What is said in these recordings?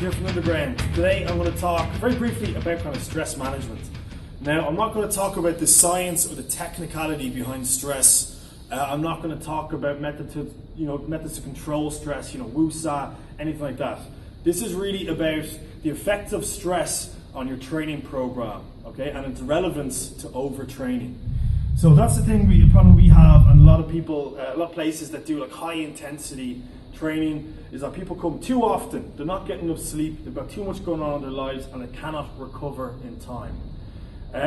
here from Underground. Today I'm going to talk very briefly about kind of stress management. Now, I'm not going to talk about the science or the technicality behind stress. I'm not going to talk about methods to control stress, WUSA, anything like that. This is really about the effects of stress on your training program, okay, and its relevance to overtraining. So that's the thing we have, and a lot of people, a lot of places that do like high intensity training, is that people come too often, they're not getting enough sleep, they've got too much going on in their lives, and they cannot recover in time.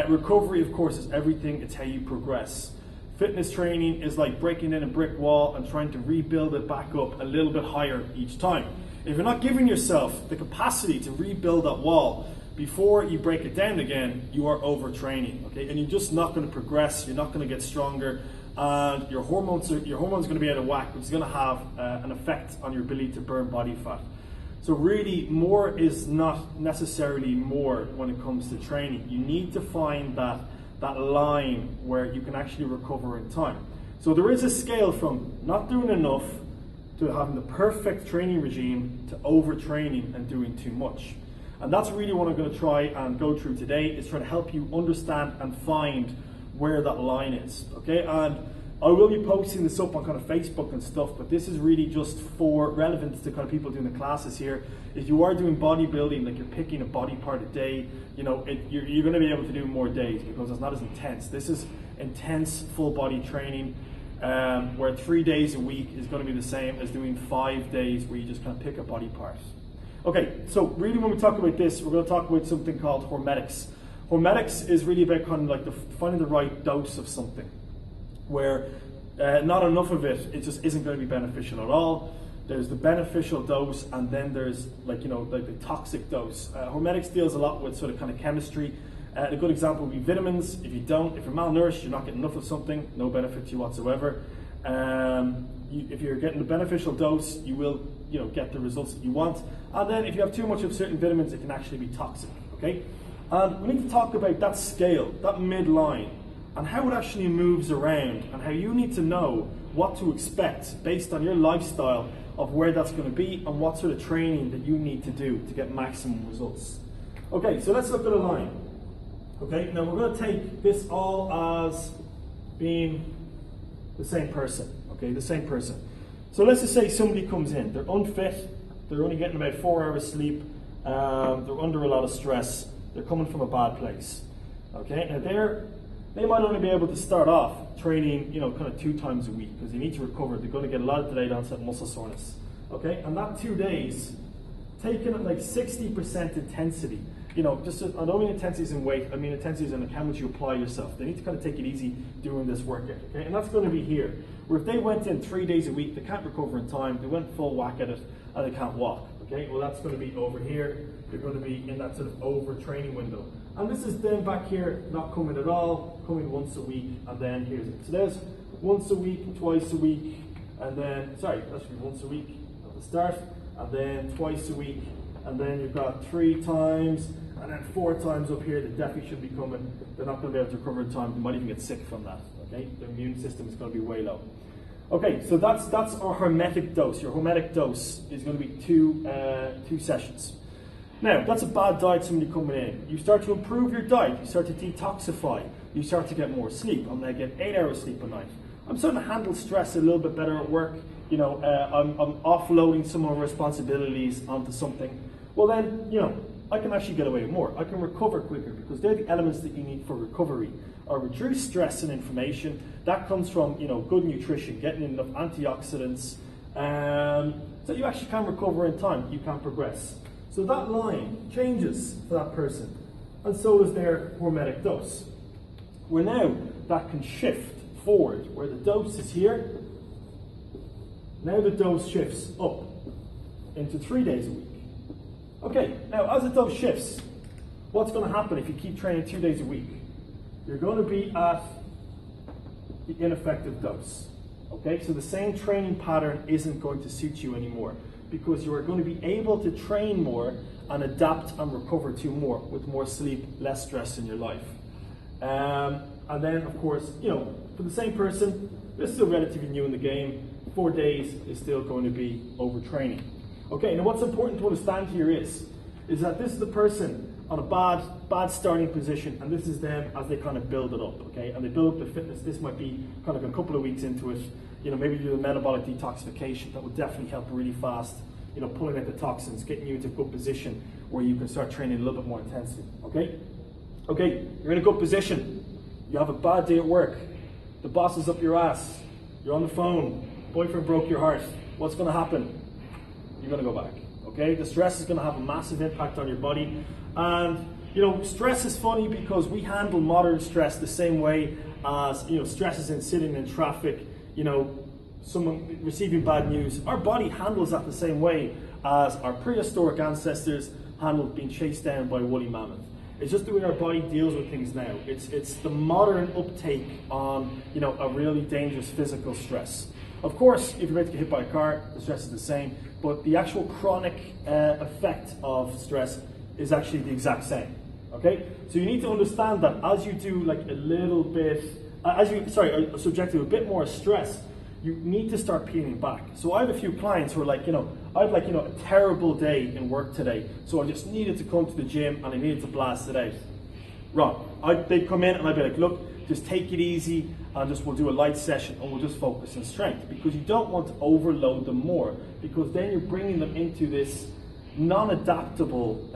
Recovery, of course, is everything. It's how you progress. Fitness training is like breaking in a brick wall and trying to rebuild it back up a little bit higher each time. If you're not giving yourself the capacity to rebuild that wall before you break it down again, you are overtraining, okay? And you're just not going to progress, you're not going to get stronger, and your hormones are going to be out of whack, which is going to have an effect on your ability to burn body fat. So really, more is not necessarily more when it comes to training. You need to find that line where you can actually recover in time. So there is a scale from not doing enough to having the perfect training regime to overtraining and doing too much. And that's really what I'm going to try and go through today, is trying to help you understand and find where that line is, okay? And I will be posting this up on kind of Facebook and stuff, but this is really just for relevance to kind of people doing the classes here. If you are doing bodybuilding, like you're picking a body part a day, you're going to be able to do more days because it's not as intense. This is intense full body training, where 3 days a week is going to be the same as doing 5 days where you just kind of pick a body part. Okay, so really when we talk about this, we're going to talk about something called hormetics. Hormetics is really about kind of like finding the right dose of something, where not enough of it just isn't going to be beneficial at all. There's the beneficial dose, and then there's like the toxic dose. Hormetics deals a lot with sort of kind of chemistry. A good example would be vitamins. If you're malnourished, you're not getting enough of something, no benefit to you whatsoever. If you're getting the beneficial dose, you will get the results that you want. And then if you have too much of certain vitamins, it can actually be toxic, okay? And we need to talk about that scale, that midline, and how it actually moves around, and how you need to know what to expect based on your lifestyle of where that's going to be and what sort of training that you need to do to get maximum results. Okay, so let's look at a line. Okay, now we're going to take this all as being the same person, okay, the same person. So let's just say somebody comes in, they're unfit, they're only getting about 4 hours sleep, they're under a lot of stress, they're coming from a bad place, okay? Now they might only be able to start off training, kind of 2 times a week because they need to recover. They're going to get a lot of delayed onset muscle soreness, okay? And that 2 days, taking it like 60% intensity, I don't mean intensities in weight, I mean intensities in how much you apply yourself. They need to kind of take it easy doing this workout, okay? And that's going to be here. Where if they went in 3 days a week, they can't recover in time, they went full whack at it, and they can't walk, okay? Well, that's going to be over here. They're going to be in that sort of overtraining window. And this is them back here, not coming at all, coming once a week, and then here's it. So there's once a week, twice a week, and then, sorry, that should be once a week at the start, and then twice a week, and then you've got 3 times, and then 4 times up here. They definitely should be coming. They're not going to be able to recover in time. They might even get sick from that, okay? Their immune system is going to be way low. Okay, so that's our hormetic dose. Your hormetic dose is going to be two sessions. Now, that's a bad diet, somebody coming in. You start to improve your diet, you start to detoxify, you start to get more sleep. I'm going to get 8 hours sleep a night. I'm starting to handle stress a little bit better at work. I'm offloading some of my responsibilities onto something. Well then, I can actually get away with more. I can recover quicker because they're the elements that you need for recovery. Or reduce stress and inflammation. That comes from good nutrition, getting enough antioxidants, so you actually can recover in time. You can progress. So that line changes for that person, and so does their hormetic dose. Where now that can shift forward, where the dose is here. Now the dose shifts up into 3 days a week. Okay, now as the dose shifts, what's going to happen if you keep training 2 days a week? You're going to be at the ineffective dose. Okay, so the same training pattern isn't going to suit you anymore because you are going to be able to train more and adapt and recover to more with more sleep, less stress in your life. And then, of course, for the same person, they're still relatively new in the game. 4 days is still going to be overtraining. Okay, now what's important to understand here is that this is the person on a bad starting position, and this is them as they kind of build it up, okay? And they build up their fitness. This might be kind of a couple of weeks into it. You know, maybe do a metabolic detoxification. That would definitely help really fast, you know, pulling out the toxins, getting you into a good position where you can start training a little bit more intensely, okay? Okay, you're in a good position. You have a bad day at work. The boss is up your ass. You're on the phone. Boyfriend broke your heart. What's going to happen? You're going to go back, okay? The stress is going to have a massive impact on your body. And, you know, stress is funny because we handle modern stress the same way as, you know, stress is in sitting in traffic, you know, someone receiving bad news. Our body handles that the same way as our prehistoric ancestors handled being chased down by a woolly mammoth. It's just the way our body deals with things now. It's the modern uptake on, you know, a really dangerous physical stress. Of course, if you're about to get hit by a car, the stress is the same, but the actual chronic effect of stress is actually the exact same, okay? So you need to understand that as you do like a little bit, are subject to a bit more stress, you need to start peeling back. So I have a few clients who are like, you know, I had like, you know, a terrible day in work today, so I just needed to come to the gym and I needed to blast it out. Wrong. They'd come in and I'd be like, look, just take it easy and we'll do a light session and we'll just focus on strength, because you don't want to overload them more, because then you're bringing them into this non-adaptable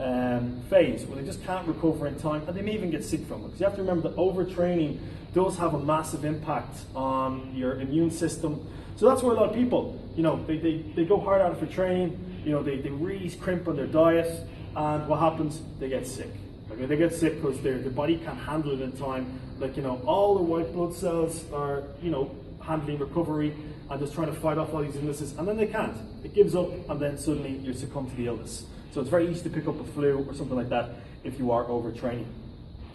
phase where they just can't recover in time, and they may even get sick from it. Because you have to remember that overtraining does have a massive impact on your immune system. So that's why a lot of people, you know, they go hard at it for training, you know, they really crimp on their diet, and what happens? They get sick. Okay, they get sick because their body can't handle it in time. Like, you know, all the white blood cells are, you know, handling recovery and just trying to fight off all these illnesses, and then they can't. It gives up, and then suddenly you succumb to the illness. So it's very easy to pick up a flu or something like that if you are overtraining.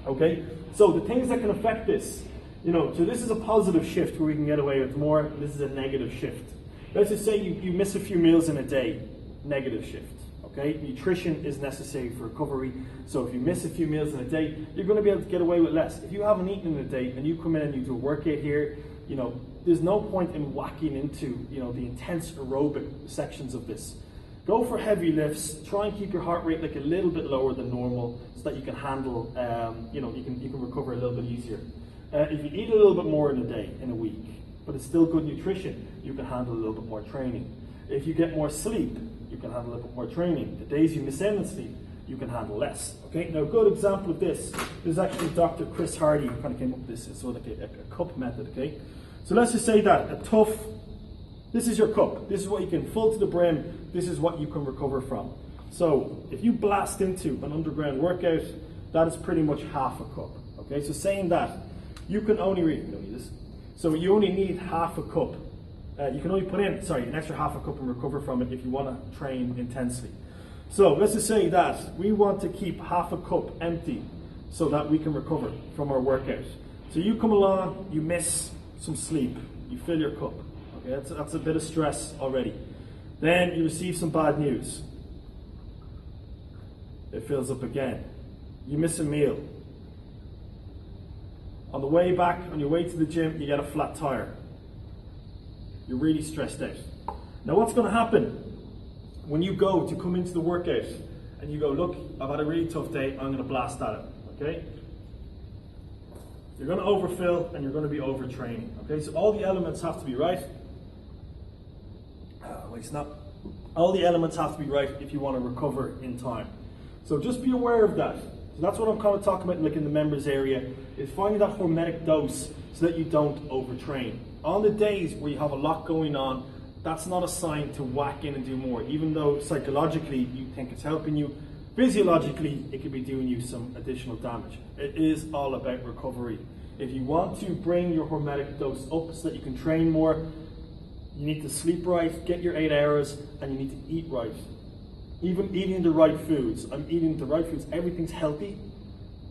Okay, so the things that can affect this, you know, so this is a positive shift where we can get away with more, and this is a negative shift. Let's just say you miss a few meals in a day, negative shift. Okay, nutrition is necessary for recovery. So if you miss a few meals in a day, you're going to be able to get away with less. If you haven't eaten in a day and you come in and you do a workout here, you know, there's no point in whacking into, you know, the intense aerobic sections of this. Go for heavy lifts. Try and keep your heart rate like a little bit lower than normal, so that you can handle, you know, you can recover a little bit easier. If you eat a little bit more in a day, in a week, but it's still good nutrition, you can handle a little bit more training. If you get more sleep, you can handle a little bit more training. The days you miss out on sleep, you can handle less. Okay, now a good example of this is actually Dr. Chris Hardy, who kind of came up with this. It's sort of like a cup method, okay? So let's just say that this is your cup. This is what you can full to the brim. This is what you can recover from. So if you blast into an underground workout, that is pretty much half a cup. Okay, so saying that, you can only so you only need half a cup. You can only put in, an extra half a cup and recover from it if you want to train intensely. So let's just say that we want to keep half a cup empty so that we can recover from our workout. So you come along, you miss some sleep, you fill your cup. Okay, that's a bit of stress already. Then you receive some bad news. It fills up again. You miss a meal. On the way back, on your way to the gym, you get a flat tire. You're really stressed out. Now what's going to happen when you go to come into the workout and you go, look, I've had a really tough day, I'm going to blast at it, okay? You're going to overfill and you're going to be overtraining, okay? So all the elements have to be right. All the elements have to be right if you want to recover in time. So just be aware of that. So that's what I'm kind of talking about, like in the members area, is finding that hormetic dose so that you don't overtrain. On the days where you have a lot going on, that's not a sign to whack in and do more. Even though psychologically you think it's helping you, physiologically it could be doing you some additional damage. It is all about recovery. If you want to bring your hormetic dose up so that you can train more, you need to sleep right, get your 8 hours, and you need to eat right. Even eating the right foods. I'm eating the right foods. Everything's healthy,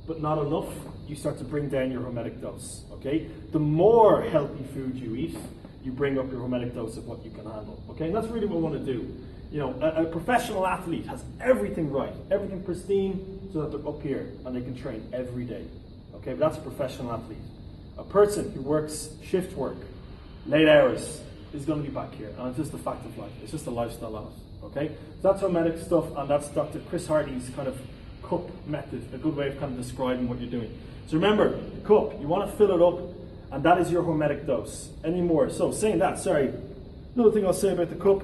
but not enough. You start to bring down your hormetic dose, okay? The more healthy food you eat, you bring up your hormetic dose of what you can handle, okay? And that's really what we want to do. You know, a professional athlete has everything right, everything pristine, so that they're up here and they can train every day, okay? But that's a professional athlete. A person who works shift work, late hours, is going to be back here, and it's just a fact of life. It's just a lifestyle on it. Okay, so that's hormetic stuff, and that's Dr. Chris Hardy's kind of cup method, a good way of kind of describing what you're doing. So remember, the cup, you want to fill it up, and that is your hormetic dose. Any more? So saying that, sorry, another thing I'll say about the cup,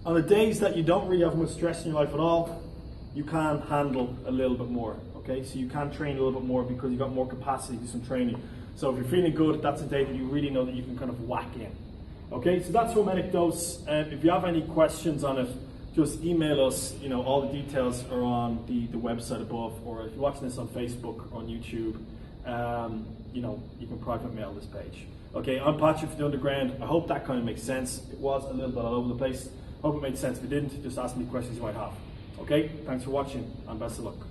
on the days that you don't really have much stress in your life at all, you can handle a little bit more, okay? So you can train a little bit more because you've got more capacity to do some training. So if you're feeling good, that's a day that you really know that you can kind of whack in. Okay, so that's hormetic dose. If you have any questions on it, just email us. You know, all the details are on the website above, or if you're watching this on Facebook or on YouTube, you know, you can private mail this page. Okay, I'm Patrick from the Underground. I hope that kind of makes sense. It was a little bit all over the place. Hope it made sense. If it didn't, just ask me questions you might have. Okay, thanks for watching and best of luck.